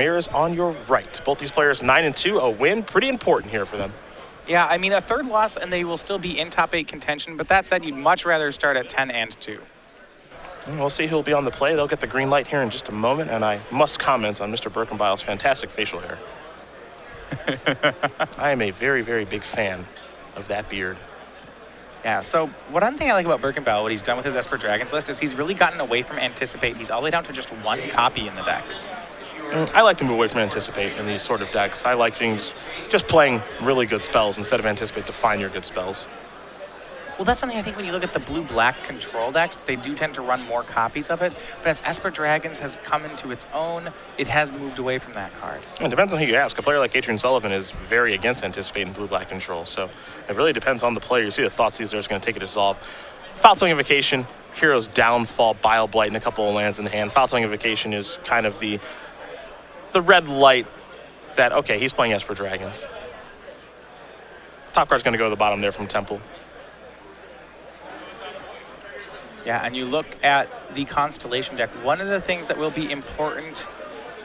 Ramirez on your right. Both these players 9-2, a win, pretty important here for them. Yeah, I mean, a third loss and they will still be in top 8 contention, but that said, you'd much rather start at 10-2. And we'll see who'll be on the play. They'll get the green light here in just a moment, and I must comment on Mr. Berkenbile's fantastic facial hair. I am a very, very big fan of that beard. Yeah, so one thing I like about Berkenbile, what he's done with his Esper Dragons list, is he's really gotten away from Anticipate. He's all the way down to just 1 copy in the deck. I like to move away from Anticipate in these sort of decks. I like things just playing really good spells instead of Anticipate to find your good spells. Well, that's something I think when you look at the blue-black control decks, they do tend to run more copies of it. But as Esper Dragons has come into its own, it has moved away from that card. It depends on who you ask. A player like Adrian Sullivan is very against Anticipate and blue-black control. So it really depends on the player. You see the Thoughtseizer is going to take it to solve. Foul-Tongue Invocation, Hero's Downfall, Bile Blight, and a couple of lands in the hand. Foul-Tongue Invocation is kind of the red light that, okay, he's playing Esper Dragons. Top card's going to go to the bottom there from Temple. Yeah, and you look at the Constellation deck. One of the things that will be important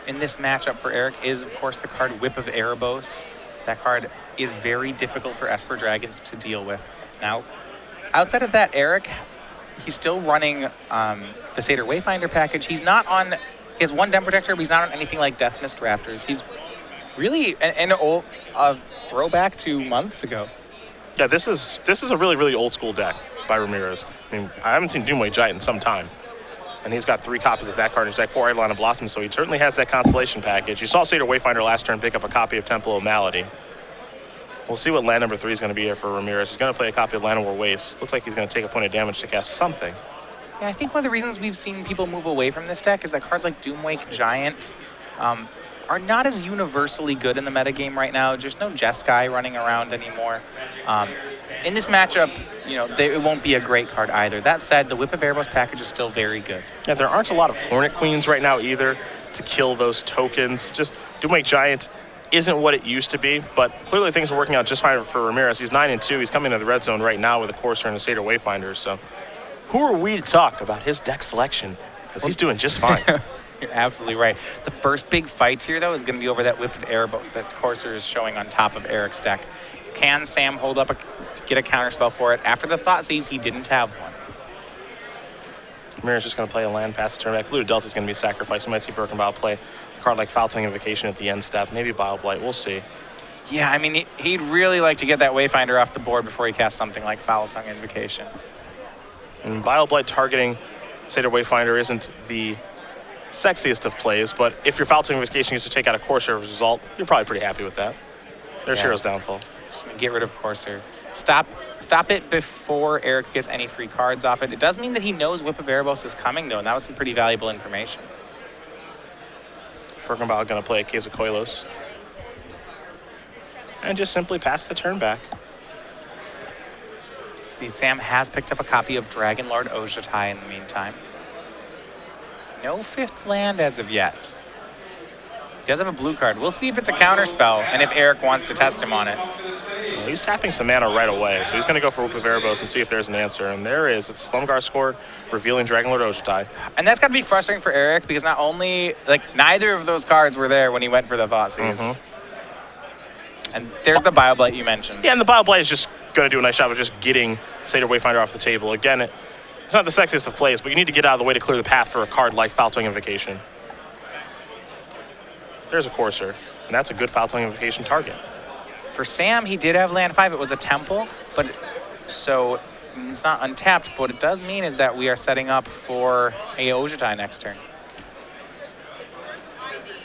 in this matchup for Erick is, of course, the card Whip of Erebos. That card is very difficult for Esper Dragons to deal with. Now, outside of that, Erick, he's still running the Satyr Wayfinder package. He's not on, he has 1 Den Protector, but he's not on anything like Death Mist Raptors. He's really an old throwback to months ago. Yeah, this is a really, really old school deck by Ramirez. I mean, I haven't seen Doomway Giant in some time. And he's got 3 copies of that card in his deck, 4 Eidolon of Blossom, so he certainly has that Constellation package. You saw Satyr Wayfinder last turn pick up a copy of Temple of Malady. We'll see what land number 3 is going to be here for Ramirez. He's going to play a copy of Llanowar Waste. Looks like he's going to take a point of damage to cast something. Yeah, I think one of the reasons we've seen people move away from this deck is that cards like Doomwake Giant are not as universally good in the metagame right now. There's no Jeskai running around anymore. In this matchup, you know, it won't be a great card either. That said, the Whip of Erebos package is still very good. Yeah, there aren't a lot of Hornet Queens right now either to kill those tokens. Just Doomwake Giant isn't what it used to be, but clearly things are working out just fine for Ramirez. He's 9-2. He's coming into the red zone right now with a Courser and a Satyr Wayfinder. So who are we to talk about his deck selection? Because he's doing just fine. You're absolutely right. The first big fight here, though, is going to be over that Whip of Erebos that Courser is showing on top of Erick's deck. Can Sam hold up, get a counterspell for it? After the Thoughtseize, he didn't have one. Ramirez just going to play a land pass the turn back. Blue Delta is going to be sacrificed. We might see Berkenbile play a card like Foul-Tongue Invocation at the end step. Maybe Bile Blight. We'll see. Yeah, I mean, he'd really like to get that Wayfinder off the board before he casts something like Foul-Tongue Invocation. And Bile Blight targeting Satyr Wayfinder isn't the sexiest of plays, but if your Foul-Tongue Invocation gets to take out a Courser result, you're probably pretty happy with that. There's Hero's Downfall. Get rid of Courser. Stop it before Erick gets any free cards off it. It does mean that he knows Whip of Erebos is coming, though, and that was some pretty valuable information. Berkenbile going to play a Case of Koilos. And just simply pass the turn back. See, Sam has picked up a copy of Dragon Lord Ojjatai in the meantime. No 5th land as of yet. He does have a blue card. We'll see if it's a counterspell and if Erick wants to test him on it. Well, he's tapping some mana right away, so he's going to go for Whip of Erebos and see if there's an answer. And there is. It's Slumgar scored, revealing Dragon Lord Ojjatai. And that's got to be frustrating for Erick because not only, neither of those cards were there when he went for the Thoughtseize. And there's the Bile Blight you mentioned. Yeah, and the Bile Blight is just going to do a nice job of just getting Satyr Wayfinder off the table. Again, it's not the sexiest of plays, but you need to get out of the way to clear the path for a card like Foul-Tongue Invocation. There's a Courser, and that's a good Foul-Tongue Invocation target. For Sam, he did have land 5. It was a Temple, but so it's not untapped. But what it does mean is that we are setting up for a Ojjatai next turn.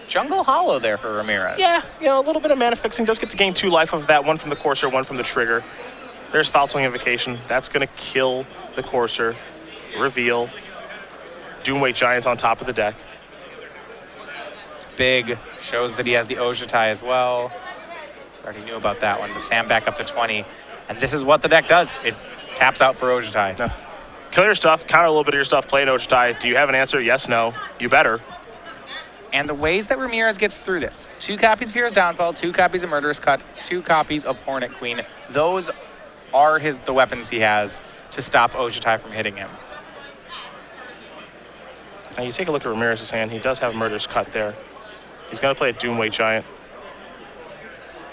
Jungle Hollow there for Ramirez. Yeah, a little bit of mana fixing. Does get to gain 2 life of that, 1 from the Courser, 1 from the trigger. There's Foul-Tongue Invocation. That's going to kill the Courser. Reveal. Doomwake Giants on top of the deck. It's big. Shows that he has the Ojjatai as well. Already knew about that one. The Sam back up to 20. And this is what the deck does. It taps out for Ojjatai. Yeah. Kill your stuff. Counter a little bit of your stuff. Play an Ojjatai. Do you have an answer? Yes, no. You better. And the ways that Ramirez gets through this: 2 copies of Hero's Downfall, 2 copies of Murderous Cut, 2 copies of Hornet Queen. Those are the weapons he has to stop Ojjatai from hitting him. Now you take a look at Ramirez's hand. He does have Murderous Cut there. He's going to play a Doomweight Giant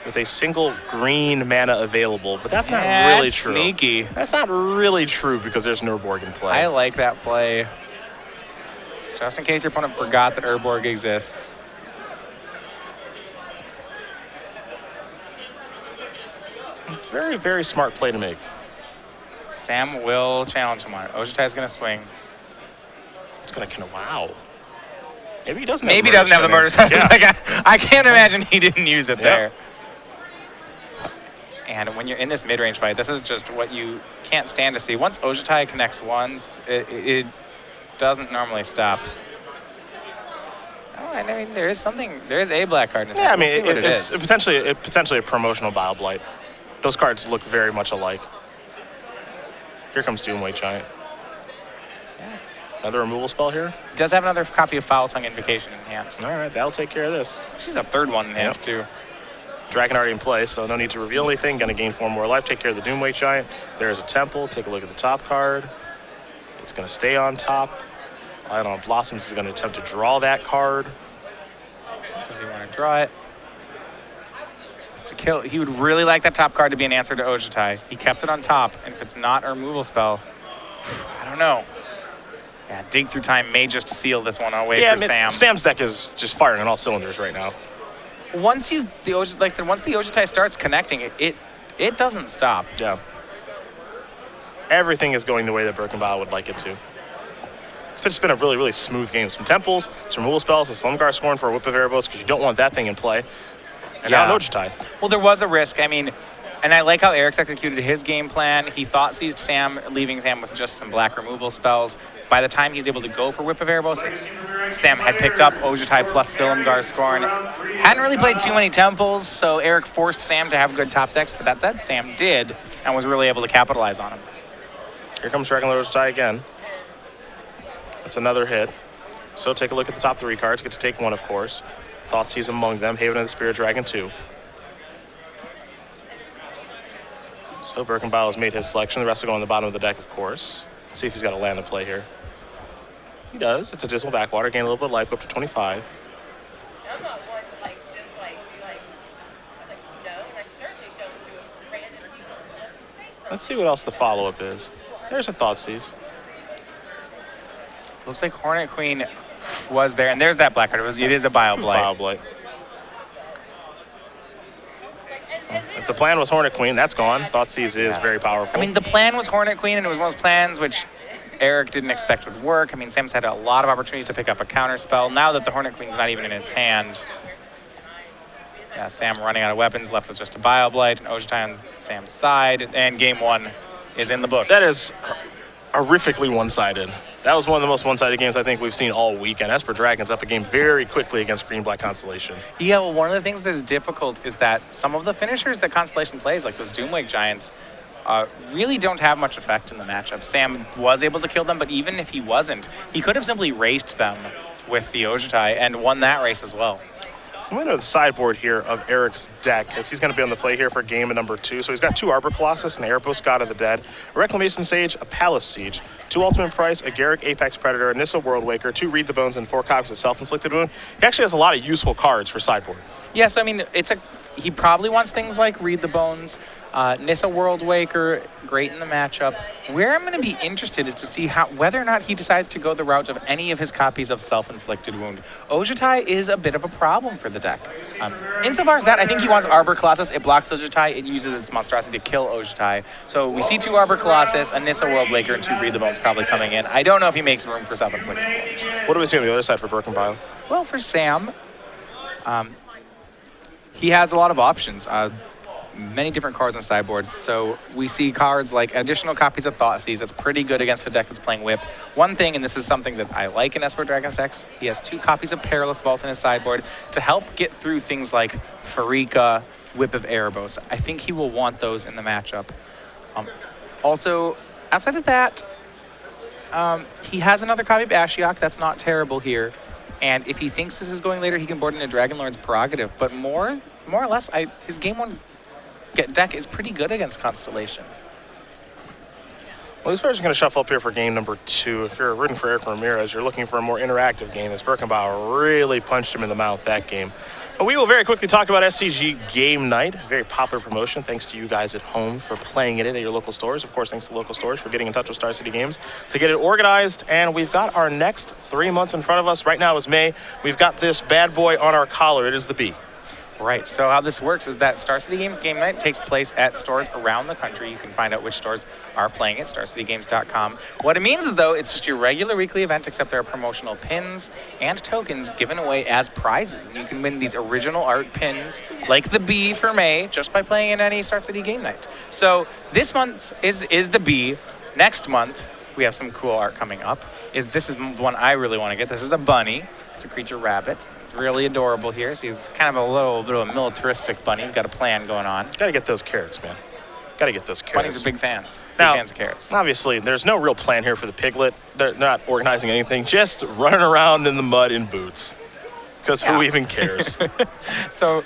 with a single green mana available, but that's not really true. Sneaky. That's not really true because there's an Urborg in play. I like that play. Just in case your opponent forgot that Urborg exists. Very, very smart play to make. Sam will challenge him on it. Ojutai is going to swing. It's going to, wow. Maybe he doesn't Maybe he doesn't have the murder stun. Yeah. Like, I can't imagine he didn't use it there. And when you're in this mid-range fight, this is just what you can't stand to see. Once Ojutai connects once, it doesn't normally stop. Oh, I mean, there is a black card in this. Yeah, I We'll mean, see what it's is. potentially a promotional Bile Blight. Those cards look very much alike. Here comes Doomweight Giant. Yeah. Another removal spell here. He does have another copy of Foul Tongue Invocation in hand. All right, that'll take care of this. She's a third one in hand, too. Dragon already in play, so no need to reveal anything. Going to gain 4 more life. Take care of the Doomweight Giant. There's a Temple. Take a look at the top card. It's going to stay on top. Light on Blossoms is going to attempt to draw that card. Does he want to draw it? It's a kill. He would really like that top card to be an answer to Ojutai. He kept it on top, and if it's not a removal spell, I don't know. Yeah, Dig Through Time may just seal this one away for Sam. Sam's deck is just firing on all cylinders right now. Once the Ojutai starts connecting, it doesn't stop. Yeah. Everything is going the way that Berkenbile would like it to. It's just been a really, really smooth game. Some temples, some removal spells, a Slumgar Scorn for a Whip of Erebos because you don't want that thing in play. And now an Ojutai. Well, there was a risk. I mean, and I like how Erick's executed his game plan. He thought seized Sam, leaving Sam with just some black removal spells. By the time he was able to go for Whip of Erebos, Sam had picked up Ojutai plus Silumgar Scorn. Hadn't really played too many temples, so Erick forced Sam to have good top decks, but that said, Sam did and was really able to capitalize on him. Here comes Dragon Lord Ojutai again. That's another hit. So take a look at the top 3 cards. Get to take one, of course. Thoughtseize among them. Haven of the Spirit Dragon 2. So Berkenbile has made his selection. The rest will go on the bottom of the deck, of course. Let's see if he's got a land to play here. He does. It's a Dismal Backwater. Gain a little bit of life, go up to 25. I'm not one to just be like, no, I certainly don't do it for random. Let's see what else the follow-up is. There's a Thoughtseize. Looks like Hornet Queen was there, and there's that black card. It is a Bile Blight. Bile Blight. If the plan was Hornet Queen, that's gone. Thoughtseize is very powerful. I mean, the plan was Hornet Queen, and it was one of those plans which Erick didn't expect would work. I mean, Sam's had a lot of opportunities to pick up a counter spell. Now that the Hornet Queen's not even in his hand, yeah, Sam running out of weapons, left with just a Bile Blight, and Ojutai on Sam's side, and game 1 is in the books. That is horrifically one-sided. That was one of the most one-sided games I think we've seen all week, and Esper Dragon's up a game very quickly against Green-Black Constellation. Yeah, well, one of the things that's difficult is that some of the finishers that Constellation plays, like those Doomwake Giants, really don't have much effect in the matchup. Sam was able to kill them, but even if he wasn't, he could have simply raced them with the Ojutai and won that race as well. I'm going to the sideboard here of Erick's deck, as he's going to be on the play here for game number 2. So he's got 2 Arbor Colossus, an Erebos God of the Dead, a Reclamation Sage, a Palace Siege, 2 Ultimate Price, a Garrick Apex Predator, a Nissa World Waker, 2 Read the Bones, and 4 copies of Self-Inflicted Wound. He actually has a lot of useful cards for sideboard. Yeah, so I mean, he probably wants things like Read the Bones, Nissa World Waker, great in the matchup. Where I'm going to be interested is to see whether or not he decides to go the route of any of his copies of Self-Inflicted Wound. Ojutai is a bit of a problem for the deck. Insofar as that, I think he wants Arbor Colossus. It blocks Ojutai. It uses its monstrosity to kill Ojutai. So we see 2 Arbor Colossus, a Nissa World Waker, and 2 Read the Bones probably coming in. I don't know if he makes room for Self-Inflicted Wound. What do we see on the other side for Berkenbile? Well, for Sam, he has a lot of options. Many different cards on sideboards. So we see cards like additional copies of Thoughtseize. That's pretty good against a deck that's playing Whip. One thing, and this is something that I like in Esper Dragon's decks, he has 2 copies of Perilous Vault in his sideboard to help get through things like Pharika, Whip of Erebos. I think he will want those in the matchup. Also, outside of that, he has another copy of Ashiok. That's not terrible here. And if he thinks this is going later, he can board in a Dragon Lord's Prerogative. But more or less, his game 1 deck is pretty good against Constellation. Well, these players are going to shuffle up here for game number 2. If you're rooting for Erick Ramirez, you're looking for a more interactive game, as Berkenbile really punched him in the mouth that game. But we will very quickly talk about SCG Game Night, a very popular promotion. Thanks to you guys at home for playing it at your local stores. Of course, thanks to local stores for getting in touch with Star City Games to get it organized. And we've got our next 3 months in front of us. Right now is May. We've got this bad boy on our collar. It is the B. Right, so how this works is that Star City Games Game Night takes place at stores around the country. You can find out which stores are playing it, starcitygames.com. What it means is, though, it's just your regular weekly event, except there are promotional pins and tokens given away as prizes. And you can win these original art pins, like the B for May, just by playing in any Star City Game Night. So this month is the B. Next month, we have some cool art coming up. This is the one I really want to get. This is a bunny. It's a creature rabbit. It's really adorable here. So he's kind of a little bit of a militaristic bunny. He's got a plan going on. Got to get those carrots, man. Got to get those carrots. Bunnies are big fans. Now, big fans of carrots. Obviously, there's no real plan here for the piglet. They're not organizing anything. Just running around in the mud in boots. Because who even cares? So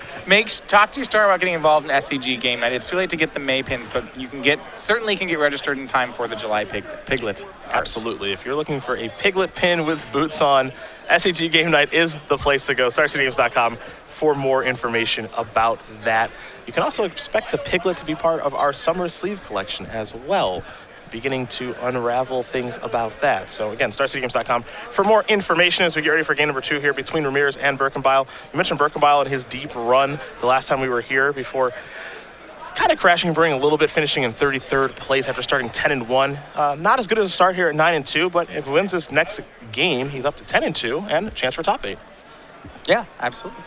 talk to your store about getting involved in SCG Game Night. It's too late to get the May pins, but you certainly can get registered in time for the July piglet. Absolutely. If you're looking for a piglet pin with boots on, SCG Game Night is the place to go. StarCityGames.com for more information about that. You can also expect the piglet to be part of our summer sleeve collection as well. Beginning to unravel things about that. So again, StarCityGames.com for more information as we get ready for game number 2 here between Ramirez and Berkenbile. You mentioned Berkenbile and his deep run the last time we were here before kind of crashing and burning a little bit, finishing in 33rd place after starting 10-1. Not as good as a start here at 9-2, but if he wins this next game, he's up to 10-2 and a chance for top 8. Yeah, absolutely.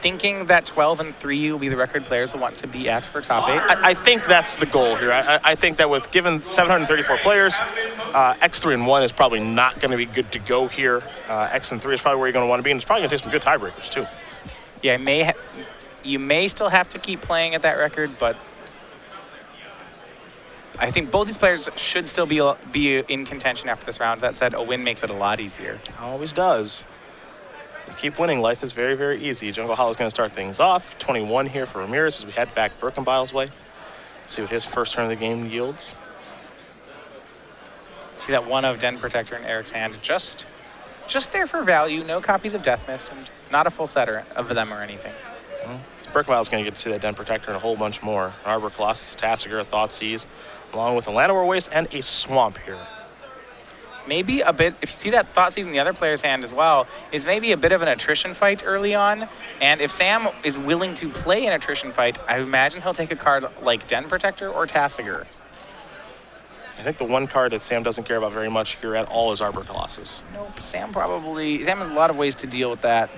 Thinking that 12-3 will be the record players will want to be at for top 8. I think that's the goal here. I think that with given 734 players, X3-1 is probably not going to be good to go here. X3 is probably where you're going to want to be, and it's probably going to take some good tiebreakers too. Yeah, you may still have to keep playing at that record, but I think both these players should still be in contention after this round. That said, a win makes it a lot easier. Always does. You keep winning, life is very, very easy. Jungle Hollow's going to start things off. 21 here for Ramirez as we head back Berkenbile's way. See what his first turn of the game yields. See that one of Den Protector in Erick's hand. Just there for value. No copies of Death Mist, and not a full set of them or anything. Well, Berkenbile's going to get to see that Den Protector and a whole bunch more. Arbor Colossus, a Tassiger, a Thoughtseize, along with a Llanowar Waste and a Swamp here. Maybe a bit, if you see that Thoughtseize in the other player's hand as well, is maybe a bit of an attrition fight early on. And if Sam is willing to play an attrition fight, I imagine he'll take a card like Den Protector or Tassiger. I think the one card that Sam doesn't care about very much here at all is Arbor Colossus. Nope, Sam has a lot of ways to deal with that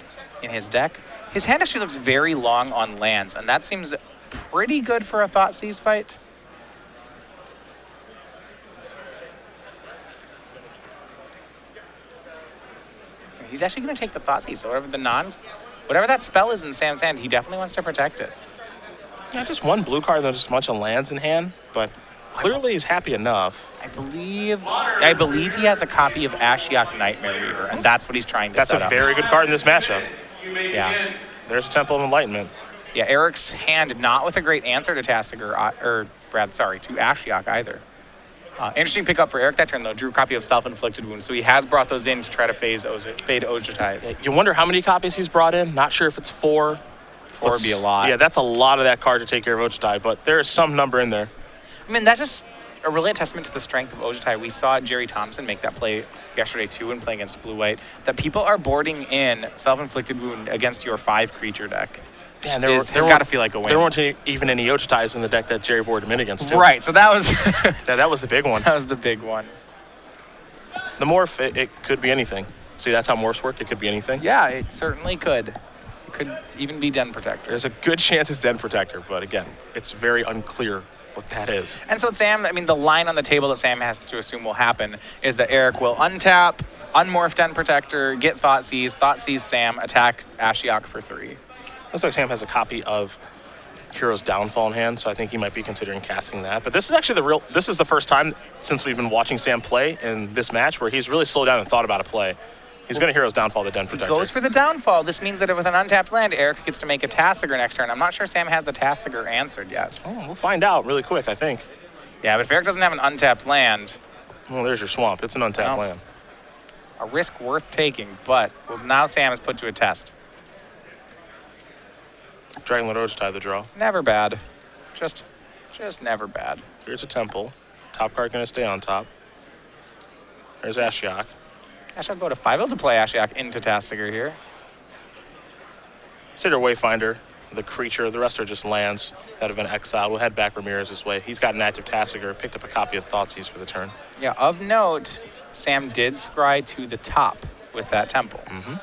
in his deck. His hand actually looks very long on lands, and that seems pretty good for a Thoughtseize fight. He's actually going to take the Thoughtseize, so whatever that spell is in Sam's hand, he definitely wants to protect it. Yeah, just one blue card, and just a bunch of lands in hand, but clearly he's happy enough. I believe he has a copy of Ashiok Nightmare Reaver, and that's what he's trying to set up. That's a very good card in this matchup. Yeah. There's a Temple of Enlightenment. Yeah, Erick's hand not with a great answer to Tassiger, to Ashiok either. Interesting pickup for Erick that turn, though. Drew a copy of Self-Inflicted Wounds, so he has brought those in to try to fade Ojatize. You wonder how many copies he's brought in. Not sure if it's 4. 4 would be a lot. Yeah, that's a lot of that card to take care of Ojatai, but there is some number in there. I mean, that's just really a testament to the strength of Ojatai. We saw Jerry Thompson make that play yesterday, too, when playing against Blue-White, that people are boarding in Self-Inflicted Wound against your 5-creature deck. Yeah, and there's got to feel like a win. There weren't even any Ojatais in the deck that Jerry boarded him in against, too. Right, so that was... that was the big one. That was the big one. The morph, it could be anything. See, that's how morphs work. It could be anything. Yeah, it certainly could. It could even be Den Protector. There's a good chance it's Den Protector, but again, it's very unclear what that is. And so the line on the table that Sam has to assume will happen is that Erick will untap, unmorph Den Protector, get Thoughtseize Sam, attack Ashiok for 3. Looks like Sam has a copy of Hero's Downfall in hand, so I think he might be considering casting that. But this is actually this is the first time since we've been watching Sam play in this match where he's really slowed down and thought about a play. He's going to Hero's Downfall the Den Protector. He goes for the Downfall. This means that with an untapped land, Erick gets to make a Tassiger next turn. I'm not sure Sam has the Tassiger answered yet. Oh, we'll find out really quick, I think. Yeah, but if Erick doesn't have an untapped land, Well, there's your swamp. It's an untapped Well. land. a risk worth taking, but well, now Sam is put to a test. Dragonlord Ojutai the draw. Never bad. Just never bad. Here's a temple. Top card going to stay on top. There's Ashiok. I shall go to 5. To play Ashiok into Tasigur here. Consider Wayfinder, the creature. The rest are just lands that have been exiled. We'll head back Ramirez's way. He's got an active Tasigur. Picked up a copy of Thoughtseize for the turn. Yeah, of note, Sam did scry to the top with that temple. Mm-hmm.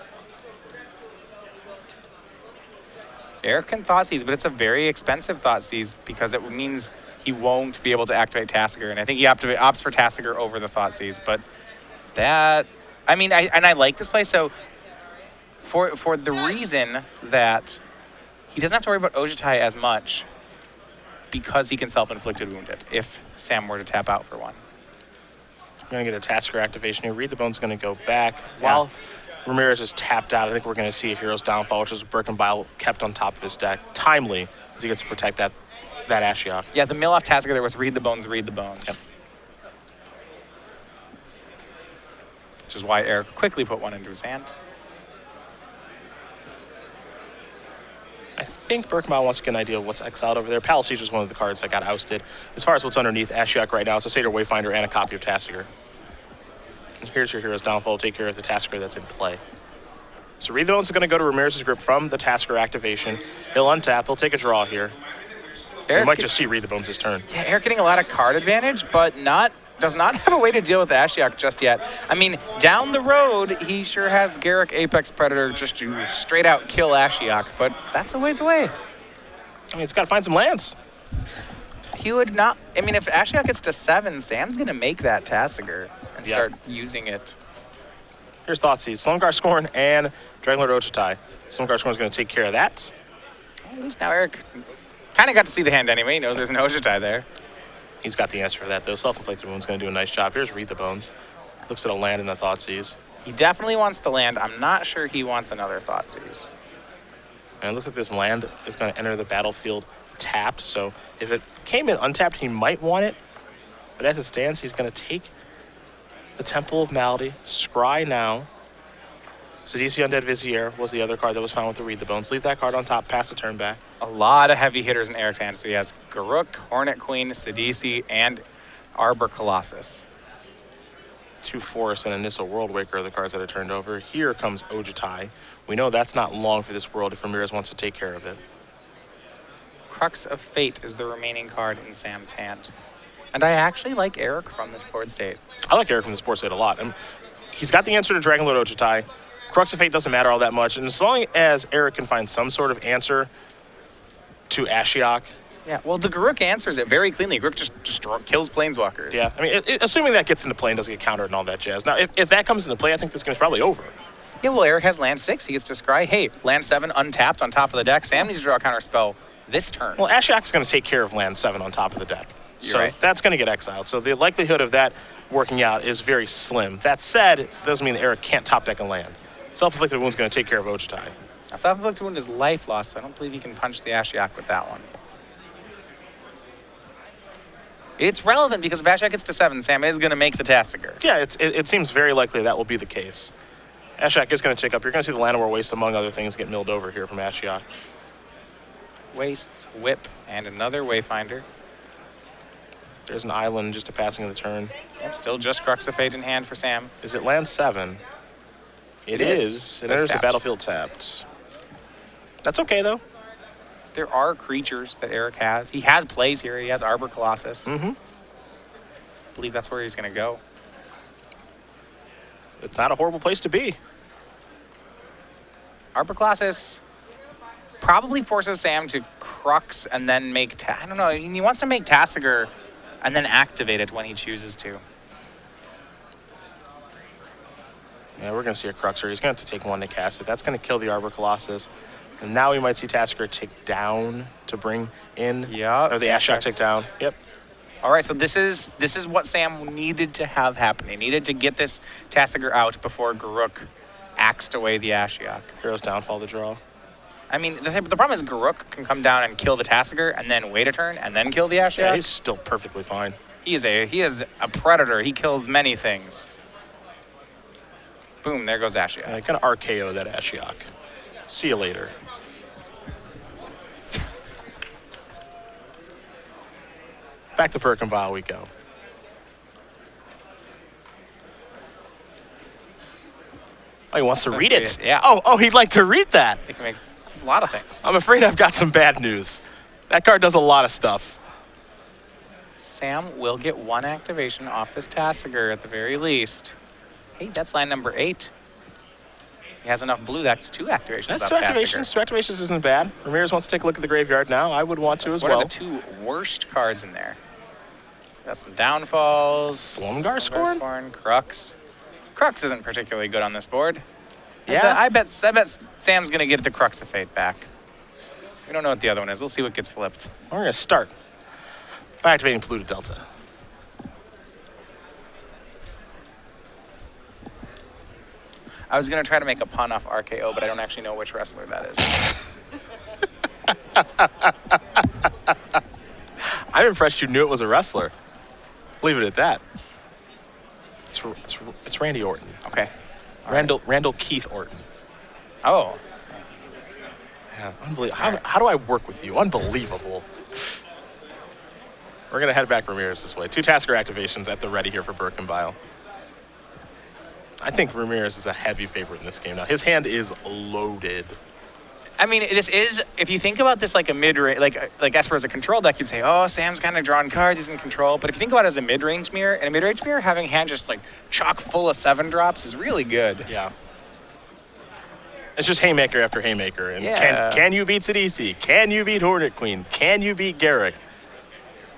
Erick can Thoughtseize, but it's a very expensive Thoughtseize because it means he won't be able to activate Tasigur. And I think he opts for Tasigur over the Thoughtseize. But that, I mean, I like this play. So for the reason that he doesn't have to worry about Ojutai as much because he can self-inflicted wound it if Sam were to tap out for one. We're going to get a Tasigur activation here. Read the Bone's going to go back. While Ramirez is tapped out, I think we're going to see a Hero's Downfall, which is Berkenbile kept on top of his deck. Timely, as he gets to protect that Ashiok. Yeah, the mill off Tasigur there was read the bones, read the bones. Yep. Which is why Erick quickly put one into his hand. I think Berkenbile wants to get an idea of what's exiled over there. Palace Siege was one of the cards that got ousted. As far as what's underneath Ashiok right now, it's a Satyr Wayfinder and a copy of Tasigur. And here's your Hero's Downfall. Take care of the Tasigur that's in play. So Read the Bones is going to go to Ramirez's grip from the Tasigur activation. He'll untap. He'll take a draw here. We might just see Read the Bones this turn. Yeah, Erick getting a lot of card advantage, but does not have a way to deal with Ashiok just yet. I mean, down the road, he sure has Garruk Apex Predator just to straight out kill Ashiok, but that's a ways away. I mean, it's got to find some lands. He would not, I mean, if Ashiok gets to 7, Sam's going to make that Tasigur and start using it. Here's Thoughtseize, Slumgar Scorn, and Dragonlord Ojutai. Slumgar Scorn is going to take care of that. At least now Erick kind of got to see the hand anyway. He knows there's an Ojutai there. He's got the answer for that, though. Self-Inflicted Wound's going to do a nice job. Here's Read the Bones. Looks at a land and a Thoughtseize. He definitely wants the land. I'm not sure he wants another Thoughtseize. And it looks like this land is going to enter the battlefield tapped. So if it came in untapped, he might want it. But as it stands, he's going to take the Temple of Malady, scry now. Sidisi Undead Vizier was the other card that was found with the Read the Bones. Leave that card on top, pass the turn back. A lot of heavy hitters in Erick's hand. So he has Garruk, Hornet Queen, Sidisi, and Arbor Colossus. 2 Forests and Anissa World Waker are the cards that are turned over. Here comes Ojutai. We know that's not long for this world if Ramirez wants to take care of it. Crux of Fate is the remaining card in Sam's hand. And I actually like Erick from this board state. I like Erick from this board state a lot. He's got the answer to Dragonlord Ojutai. Crux of Fate doesn't matter all that much. And as long as Erick can find some sort of answer to Ashiok. Yeah, well, the Garruk answers it very cleanly. Garruk just kills Planeswalkers. Yeah, I mean, assuming that gets into play and doesn't get countered and all that jazz. Now, if that comes into play, I think this game's probably over. Yeah, well, Erick has land 6. He gets to scry. Hey, land 7 untapped on top of the deck. Sam needs to draw a counter spell this turn. Well, Ashiok's going to take care of land 7 on top of the deck. You're so right. That's going to get exiled. So the likelihood of that working out is very slim. That said, it doesn't mean that Erick can't top deck a land. Self-Inflicted Wound's going to take care of Ojutai. Self-Inflicted Wound is life loss, so I don't believe he can punch the Ashiok with that one. It's relevant because if Ashiok gets to 7, Sam is going to make the Tasigur. Yeah, it seems very likely that will be the case. Ashiok is going to tick up. You're going to see the Llanowar Waste, among other things, get milled over here from Ashiok. Wastes, Whip, and another Wayfinder. There's an island, just a passing of the turn. Yep, still just Crux of Fate in hand for Sam. Is it land 7? It is. It It's enters the tapped. battlefield tapped. That's okay, though. There are creatures that Erick has. He has plays here. He has Arbor Colossus. Mm-hmm. I believe that's where he's going to go. It's not a horrible place to be. Arbor Colossus probably forces Sam to Crux and then make... I don't know. He wants to make Tasigur and then activate it when he chooses to. Yeah, we're going to see a Cruxer. He's going to have to take 1 to cast it. That's going to kill the Arbor Colossus. And now we might see Tasigur tick down to bring in... Yeah. Or the Ashiok tick down. Yep. All right, so this is what Sam needed to have happen. He needed to get this Tasigur out before Garruk axed away the Ashiok. Hero's Downfall to draw. I mean, the problem is Garruk can come down and kill the Tasigur and then wait a turn and then kill the Ashiok. Yeah, he's still perfectly fine. He is a predator. He kills many things. Boom, there goes Ashiok. I kind of RKO that Ashiok. See you later. Back to Berkenbile we go. Oh, he wants to read it. Yeah. Oh, he'd like to read that. It can make a lot of things. I'm afraid I've got some bad news. That card does a lot of stuff. Sam will get 1 activation off this Tasigur at the very least. Hey, that's line number 8. He has enough blue. That's 2 activations. That's off 2 Tasigur. activations. 2 activations isn't bad. Ramirez wants to take a look at the graveyard now. I would want to as well. What are the 2 worst cards in there? Got some downfalls. Slumgar-Scorn? Crux. Crux isn't particularly good on this board. Yeah? I bet Sam's going to get the Crux of Fate back. We don't know what the other one is. We'll see what gets flipped. We're going to start by activating Polluted Delta. I was going to try to make a pun off RKO, but I don't actually know which wrestler that is. I'm impressed you knew it was a wrestler. Leave it at that. It's Randy Orton. Okay. Randall Keith Orton. Oh. Yeah, unbelievable. How do I work with you? Unbelievable. We're going to head back Ramirez this way. 2 Tasigur activations at the ready here for Berkenbile. I think Ramirez is a heavy favorite in this game now. His hand is loaded. I mean, this is, if you think about this like a mid-range, like Esper as a control deck, you'd say, oh, Sam's kind of drawing cards, he's in control. But if you think about it as a mid-range mirror, and a mid-range mirror having a hand just like chock full of 7 drops is really good. Yeah. It's just haymaker after haymaker. And Yeah. can you beat Sidisi? Can you beat Hornet Queen? Can you beat Erick?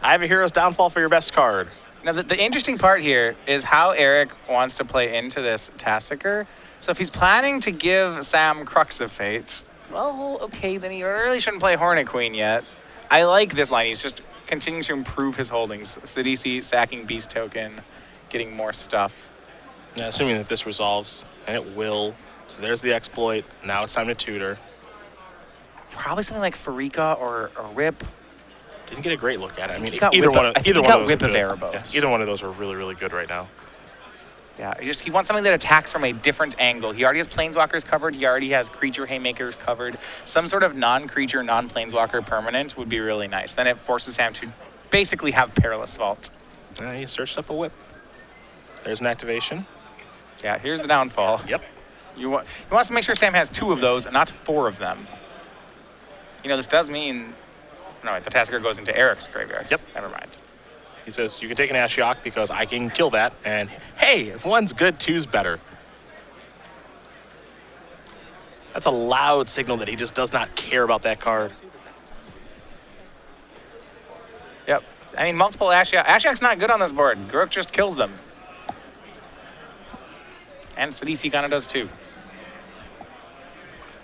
I have a Hero's Downfall for your best card. Now, the interesting part here is how Erick wants to play into this Tasigur. So if he's planning to give Sam Crux of Fate, well, okay, then he really shouldn't play Hornet Queen yet. I like this line. He's just continuing to improve his holdings. Sidisi sacking Beast Token, getting more stuff. Yeah, assuming that this resolves, and it will. So there's the exploit. Now it's time to tutor. Probably something like Farika or Rip. Didn't get a great look at it. I mean, he got either Whip one of- of I think he either got one of Whip those of are good. Erebos. Yeah, either one of those are really, really good right now. Yeah, he wants something that attacks from a different angle. He already has Planeswalkers covered. He already has Creature Haymakers covered. Some sort of non-creature, non-Planeswalker permanent would be really nice. Then it forces him to basically have Perilous Vault. He searched up a whip. There's an activation. Yeah, here's the downfall. Yep. He wants to make sure Sam has 2 of those, and not 4 of them. You know, this does mean... No, wait, the Tasigur goes into Erick's graveyard. Yep. Never mind. He says, you can take an Ashiok because I can kill that. And hey, if 1's good, 2's better. That's a loud signal that he just does not care about that card. Yep. I mean, multiple Ashiok. Ashiok's not good on this board. Grook just kills them. And Sidisi kind of does too.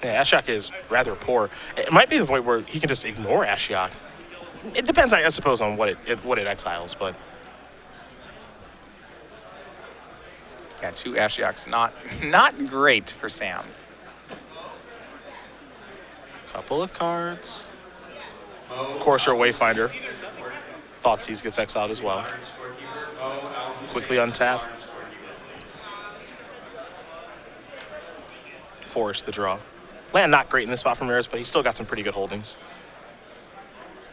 Yeah, Ashiok is rather poor. It might be the point where he can just ignore Ashiok. It depends, I suppose, on what it exiles, but... Yeah, 2 Ashioks. Not great for Sam. Couple of cards. Courser Wayfinder. Thoughtseize gets exiled as well. Quickly untap. Force the draw. Land not great in this spot from Ramirez, but he's still got some pretty good holdings.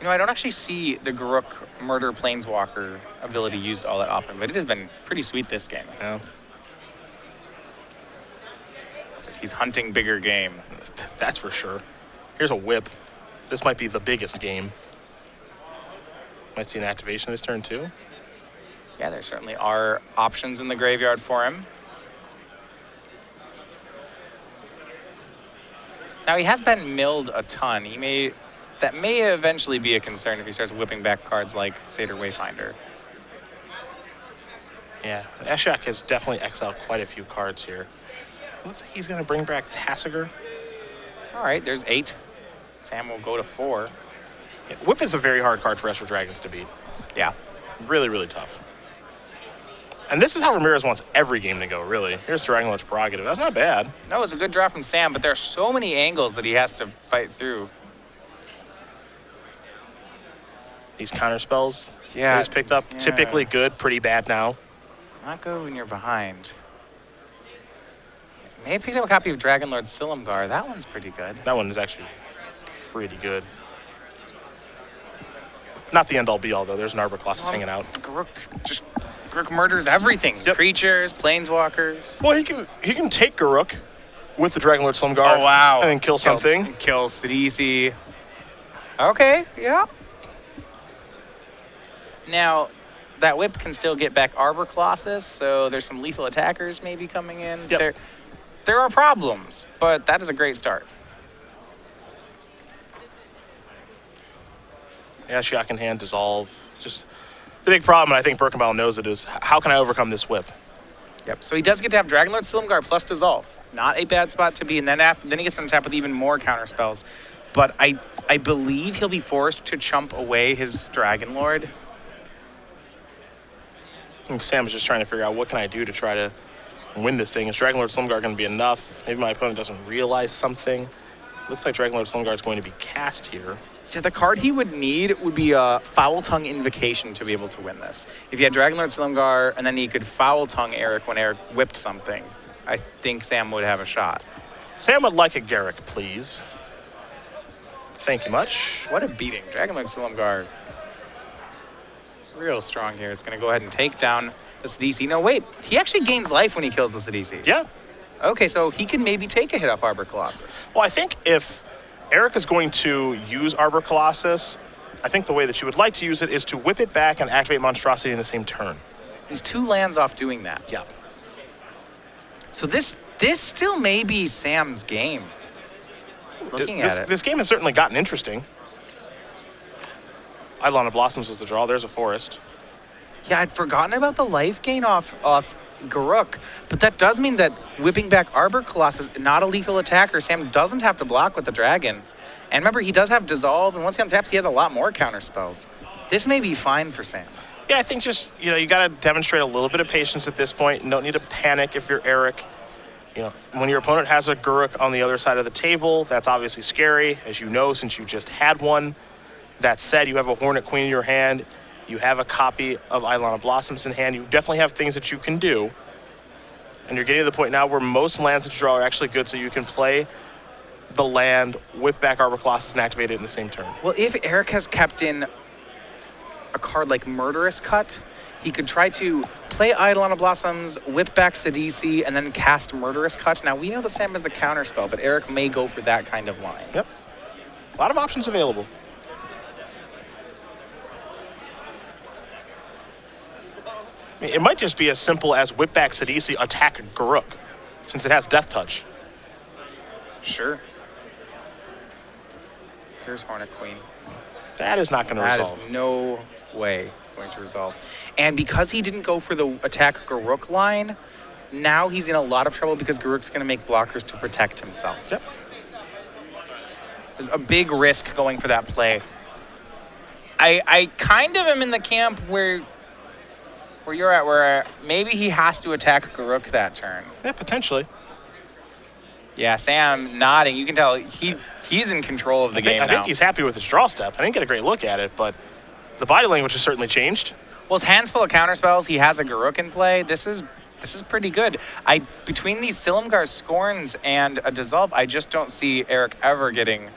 You know, I don't actually see the Grook Murder Planeswalker ability used all that often, but it has been pretty sweet this game. Yeah. He's hunting bigger game. That's for sure. Here's a whip. This might be the biggest game. Might see an activation this turn too. Yeah, there certainly are options in the graveyard for him. Now, he has been milled a ton. That may eventually be a concern if he starts whipping back cards like Satyr Wayfinder. Yeah, Ashiok has definitely exiled quite a few cards here. Looks like he's going to bring back Tasigur. All right, there's 8. Sam will go to 4. Yeah, Whip is a very hard card for Esper Dragons to beat. Yeah. Really, really tough. And this is how Ramirez wants every game to go, really. Here's Dragon Lord's Prerogative. That's not bad. No, it's a good draw from Sam, but there are so many angles that he has to fight through. These counter spells Yeah, he's picked up, yeah. typically good, pretty bad now. Not good when you're behind. Maybe picked up a copy of Dragonlord Silumgar. That one's pretty good. That one is actually pretty good. Not the end-all be-all, though. There's an Arbor Colossus hanging out. Garruk murders everything. Yep. Creatures, planeswalkers. Well, he can take Garruk with the Dragonlord Silumgar. Oh, wow. And then kill something. Kill Sidisi. Okay, yeah. Now, that whip can still get back Arbor Colossus, so there's some lethal attackers maybe coming in. Yep. There are problems, but that is a great start. Ashiok in hand, dissolve. Just the big problem, and I think Berkenbile knows it, is how can I overcome this whip? Yep. So he does get to have Dragonlord Silumgar plus dissolve. Not a bad spot to be, and then he gets on tap with even more counter spells. But I believe he'll be forced to chump away his Dragonlord. I think Sam is just trying to figure out what can I do to try to win this thing. Is Dragonlord Silumgar going to be enough? Maybe my opponent doesn't realize something. Looks like Dragonlord Silumgar is going to be cast here. Yeah, the card he would need would be a Foul Tongue Invocation to be able to win this. If you had Dragonlord Silumgar and then he could Foul Tongue Erick when Erick whipped something, I think Sam would have a shot. Sam would like a Garruk, please. Thank you much. What a beating. Dragonlord Silumgar, real strong here. It's going to go ahead and take down the Sidisi. No, wait. He actually gains life when he kills the Sidisi. Yeah. Okay, so he can maybe take a hit off Arbor Colossus. Well, I think if Erick is going to use Arbor Colossus, I think the way that you would like to use it is to whip it back and activate Monstrosity in the same turn. He's 2 lands off doing that. Yeah. So this still may be Sam's game. Looking at it. This game has certainly gotten interesting. Eidolon of Blossoms was the draw. There's a forest. Yeah, I'd forgotten about the life gain off Garruk, but that does mean that whipping back Arbor Colossus, not a lethal attacker, Sam doesn't have to block with the dragon. And remember, he does have Dissolve, and once he untaps, he has a lot more counter spells. This may be fine for Sam. Yeah, I think just, you got to demonstrate a little bit of patience at this point. You don't need to panic if you're Erick. When your opponent has a Garruk on the other side of the table, that's obviously scary, as you know, since you just had one. That said, you have a Hornet Queen in your hand. You have a copy of Eidolon of Blossoms in hand. You definitely have things that you can do. And you're getting to the point now where most lands that you draw are actually good, so you can play the land, whip back Arbor Colossus, and activate it in the same turn. Well, if Erick has kept in a card like Murderous Cut, he could try to play Eidolon of Blossoms, whip back Sidisi, and then cast Murderous Cut. Now, we know that Sam has the counter spell, but Erick may go for that kind of line. Yep. A lot of options available. It might just be as simple as whip back Sidisi, attack Garruk, since it has Death Touch. Sure. Here's Hornet Queen. That is not going to resolve. That is no way going to resolve. And because he didn't go for the attack Garruk line, now he's in a lot of trouble because Garruk's going to make blockers to protect himself. Yep. There's a big risk going for that play. I kind of am in the camp where you're at, where maybe he has to attack Garruk that turn. Yeah, potentially. Yeah, Sam nodding. You can tell he's in control of the game now. I think he's happy with his draw step. I didn't get a great look at it, but the body language has certainly changed. Well, his hand's full of counter spells. He has a Garruk in play. This is pretty good. Between these Silumgar Scorns and a Dissolve, I just don't see Erick ever getting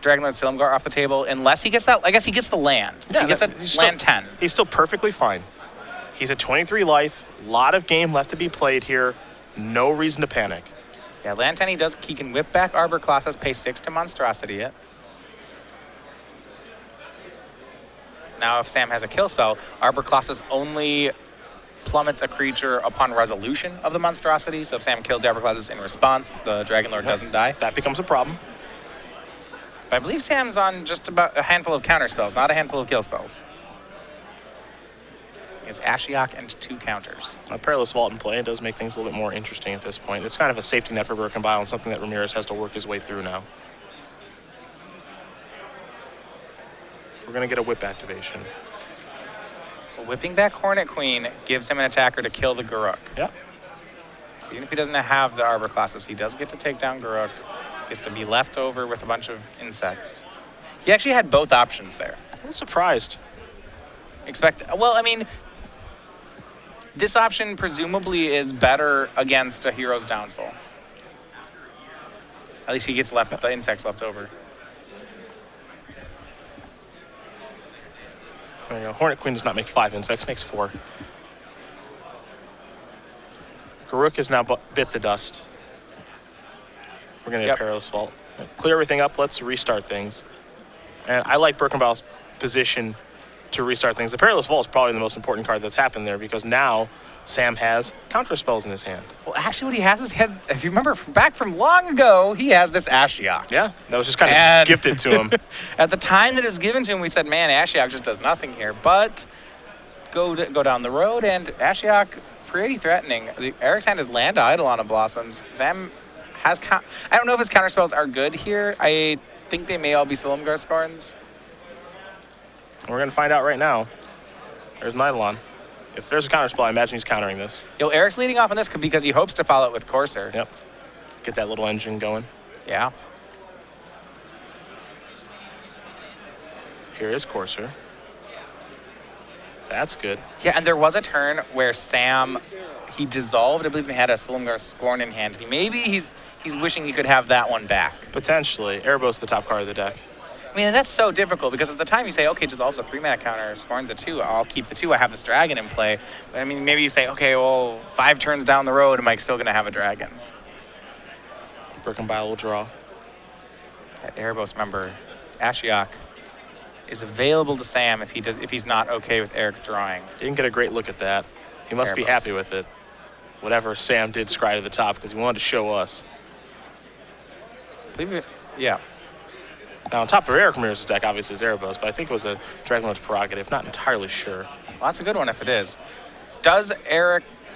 Dragonlord Silumgar off the table unless he gets that. I guess he gets the land. Yeah, he gets land 10. He's still perfectly fine. He's at 23 life. A lot of game left to be played here. No reason to panic. Yeah, land 10 he can whip back Arbor Colossus, pay 6 to Monstrosity it. Now if Sam has a kill spell, Arbor Colossus only plummets a creature upon resolution of the Monstrosity. So if Sam kills the Arbor Colossus in response, the Dragonlord doesn't die. That becomes a problem. But I believe Sam's on just about a handful of counter spells, not a handful of kill spells. It's Ashiok and 2 counters. A Perilous Vault in play does make things a little bit more interesting at this point. It's kind of a safety net for Berkenbile and something that Ramirez has to work his way through now. We're going to get a whip activation. Well, whipping back Hornet Queen gives him an attacker to kill the Garruk. Yep. So even if he doesn't have the Arbor Colossus, he does get to take down Garruk. He gets to be left over with a bunch of insects. He actually had both options there. I'm surprised. Well, I mean, this option presumably is better against a hero's downfall. At least he gets the insects left over. There you go. Hornet Queen does not make 5 insects, makes 4. Garuk has now bit the dust. We're going to get Perilous Vault. Clear everything up. Let's restart things. And I like Berkenbile's position to restart things. The Perilous Vault is probably the most important card that's happened there because now Sam has counter spells in his hand. Well, actually, what he has is, if you remember back from long ago, he has this Ashiok. Yeah, that was just kind of gifted to him. At the time that it was given to him, we said, man, Ashiok just does nothing here. But go down the road, and Ashiok, pretty threatening. Erick's hand is Land Eidolon of Blossoms. Sam has, I don't know if his counter spells are good here. I think they may all be Silumgar Scorns. We're going to find out right now. There's an Eidolon. If there's a counter spell, I imagine he's countering this. Eric's leading off on this because he hopes to follow it with Courser. Yep. Get that little engine going. Yeah. Here is Courser. That's good. Yeah, and there was a turn where Sam, he dissolved. I believe he had a Silumgar Scorn in hand. Maybe he's wishing he could have that one back. Potentially. Erebos the top card of the deck. I mean, that's so difficult because at the time you say, okay, dissolves a 3-mana counter, Scorn's a 2. I'll keep the 2. I have this dragon in play. But I mean, maybe you say, okay, well, 5 turns down the road, am I still going to have a dragon? Berkenbile will draw. That Erebos member, Ashiok, is available to Sam if he's not okay with Erick drawing. You didn't get a great look at that. He must be happy with it. Whatever Sam did scry to the top because he wanted to show us. Yeah. Now, on top of Erick Ramirez's deck, obviously, is Erebos, but I think it was a Dragonlord's Prerogative. Not entirely sure. Well, that's a good one if it is. Does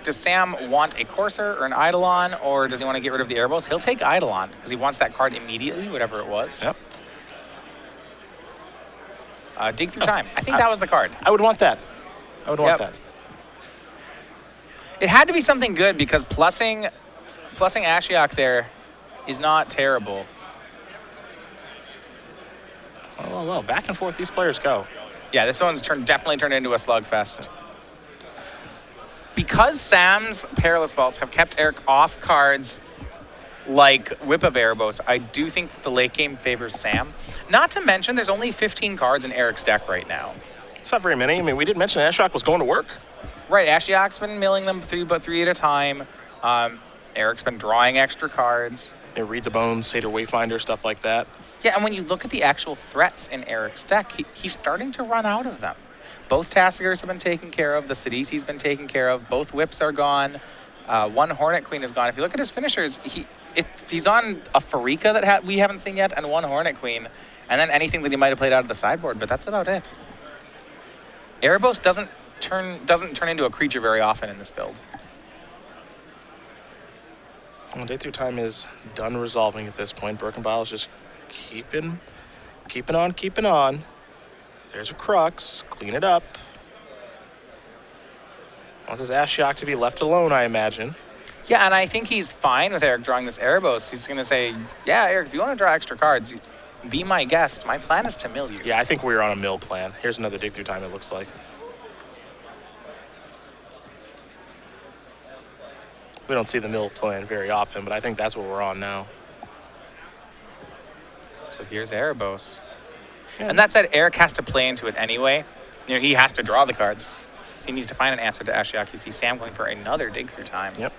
Sam want a Courser or an Eidolon, or does he want to get rid of the Erebos? He'll take Eidolon because he wants that card immediately, whatever it was. Yep. Dig Through Time. I think that was the card. I would want that. I would want that. It had to be something good because plussing Ashiok there is not terrible. Well, back and forth these players go. Yeah, this one's definitely turned into a slugfest. Because Sam's Perilous Vaults have kept Erick off cards like Whip of Erebos, I do think that the late game favors Sam. Not to mention, there's only 15 cards in Erick's deck right now. It's not very many. I mean, we did mention Ashiok was going to work. Right, Ashiok's been milling them three at a time. Erick's been drawing extra cards. They read the bones, Satyr Wayfinder, stuff like that. Yeah, and when you look at the actual threats in Erick's deck, he's starting to run out of them. Both Tassigars have been taken care of. The Sidisi's been taken care of. Both Whips are gone. One Hornet Queen is gone. If you look at his finishers, he's on a Farika that we haven't seen yet, and one Hornet Queen, and then anything that he might have played out of the sideboard, but that's about it. Erebos doesn't turn into a creature very often in this build. Well, Day Through Time is done resolving at this point. Berkenbile is just keeping on. There's a Crux. Clean it up. Wants his Ashiok to be left alone, I imagine. Yeah, and I think he's fine with Erick drawing this Erebos. He's going to say, yeah, Erick, if you want to draw extra cards, be my guest. My plan is to mill you. Yeah, I think we're on a mill plan. Here's another Dig Through Time, it looks like. We don't see the mill plan very often, but I think that's what we're on now. So here's Erebos. Yeah. And that said, Erick has to play into it anyway. He has to draw the cards. So he needs to find an answer to Ashiok. You see Sam going for another Dig Through Time. Yep.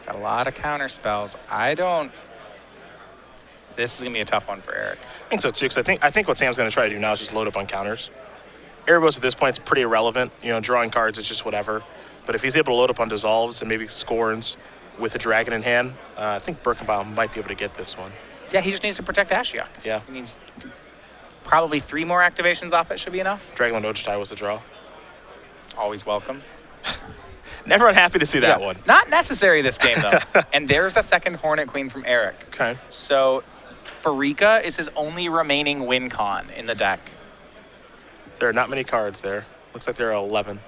Got a lot of counter spells. This is going to be a tough one for Erick. I think so, too, because I think what Sam's going to try to do now is just load up on counters. Erebos at this point is pretty irrelevant. Drawing cards is just whatever. But if he's able to load up on Dissolves and maybe Scorns with a dragon in hand, I think Berkenbile might be able to get this one. Yeah, he just needs to protect Ashiok. Yeah. He needs probably 3 more activations off it should be enough. Dragonlord Ojutai was the draw. Always welcome. Never unhappy to see that one. Not necessary this game, though. And there's the second Hornet Queen from Erick. Okay. So Farika is his only remaining win con in the deck. There are not many cards there. Looks like there are 11.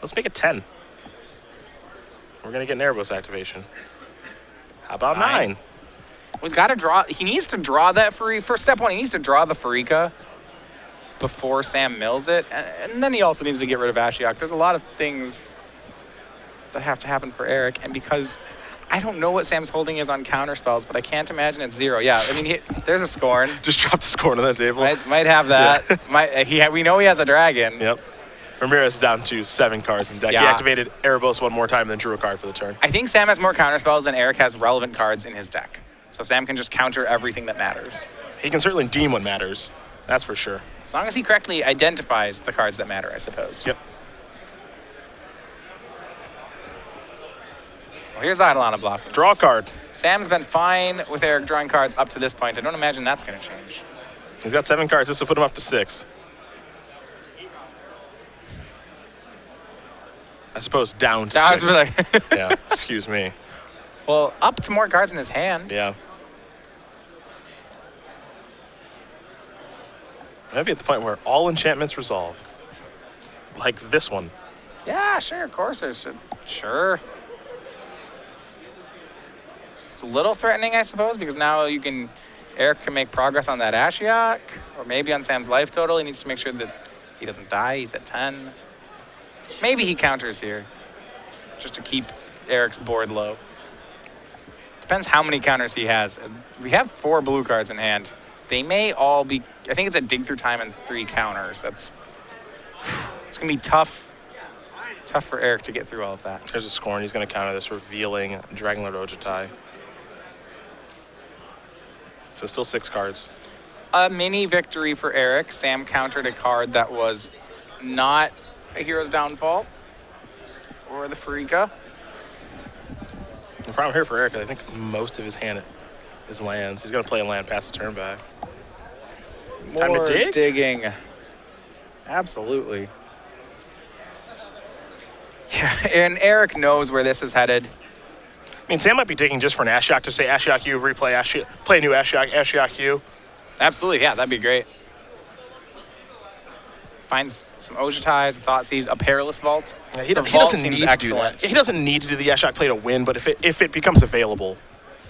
Let's make it 10. We're going to get an Erebos activation. How about 9? He's got to draw. He needs to draw that Farika. For step one, he needs to draw the Farika before Sam mills it. And then he also needs to get rid of Ashiok. There's a lot of things that have to happen for Erick. And because I don't know what Sam's holding is on counter spells, but I can't imagine it's 0. Yeah, I mean, there's a Scorn. Just dropped a Scorn on that table. Might have that. Yeah. We know he has a Dragon. Yep. Ramirez is down to 7 cards in deck. Yeah. He activated Erebos one more time, then drew a card for the turn. I think Sam has more counter spells than Erick has relevant cards in his deck. So Sam can just counter everything that matters. He can certainly deem what matters. That's for sure. As long as he correctly identifies the cards that matter, I suppose. Yep. Well, here's Eidolon Blossoms. Draw a card. Sam's been fine with Erick drawing cards up to this point. I don't imagine that's going to change. He's got 7 cards. This will put him up to 6. I suppose down to 6. Yeah, excuse me. Well, up to more cards in his hand. Yeah. Maybe at the point where all enchantments resolve. Like this one. Yeah, sure, of course. Sure. It's a little threatening, I suppose, because now Erick can make progress on that Ashiok, or maybe on Sam's life total. He needs to make sure that he doesn't die. He's at 10. Maybe he counters here, just to keep Erick's board low. Depends how many counters he has. We have 4 blue cards in hand. They may all be, I think it's a dig through time and 3 counters. It's going to be tough for Erick to get through all of that. There's a Scorn. He's going to counter this revealing Dragonlord Ojutai. So still 6 cards. A mini victory for Erick. Sam countered a card that was not a Hero's Downfall or the Farika. The problem here for Erick is I think most of his hand is lands. He's going to play a land past the turn back. Time to dig? Digging. Absolutely. Yeah, and Erick knows where this is headed. I mean, Sam might be digging just for an Ashiok to say Ashiok U, replay play a new Ashiok U. Absolutely, yeah, that'd be great. Finds some Ojutais, Thoughtseize, a Perilous Vault. Yeah, he The doesn't vault need seems to excellent. do that. He doesn't need to do the Ashiok play to win, but if it becomes available,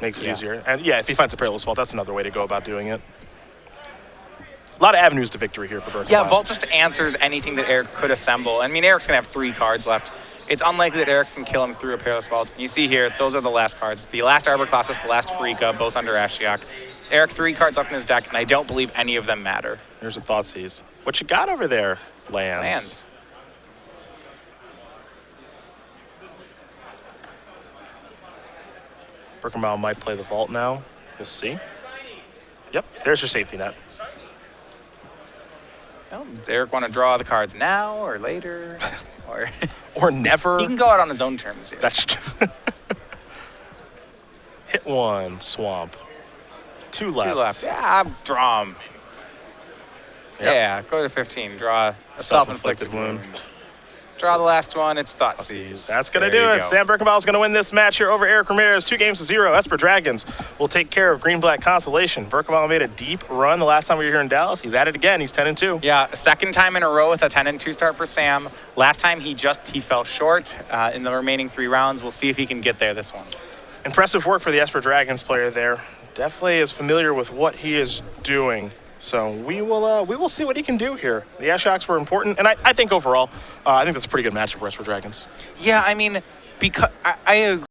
makes it easier. And yeah, if he finds a Perilous Vault, that's another way to go about doing it. A lot of avenues to victory here for Berkenbile. Yeah, Vault just answers anything that Erick could assemble. I mean, Erick's going to have 3 cards left. It's unlikely that Erick can kill him through a Perilous Vault. You see here, those are the last cards. The last Arbor Colossus, the last Farika, both under Ashiok. Erick, 3 cards left in his deck, and I don't believe any of them matter. Here's a Thoughtseize. What you got over there? Lands. Berkenbile might play the Vault now. We'll see. Yep, there's your safety net. Well, does Erick want to draw the cards now or later? Or Or never. he can go out on his own terms here. That's hit 1, swamp. 2 left. 2 left. Yeah, draw him. Yep. Yeah, go to 15. Draw a self-inflicted wound. Draw the last one. It's Thoughtseize. That's going to There do you it. go. Sam Berkenbile is going to win this match here over Erick Ramirez. 2-0. Esper Dragons will take care of Green-Black Constellation. Berkenbile made a deep run the last time we were here in Dallas. He's at it again. He's 10-2. Yeah, second time in a row with a 10-2 start for Sam. Last time he fell short in the remaining 3 rounds. We'll see if he can get there this one. Impressive work for the Esper Dragons player there. Definitely is familiar with what he is doing. So we will see what he can do here. The Ashioks were important, and I think overall, I think that's a pretty good matchup for Esper Dragons. Yeah, I mean, because I agree.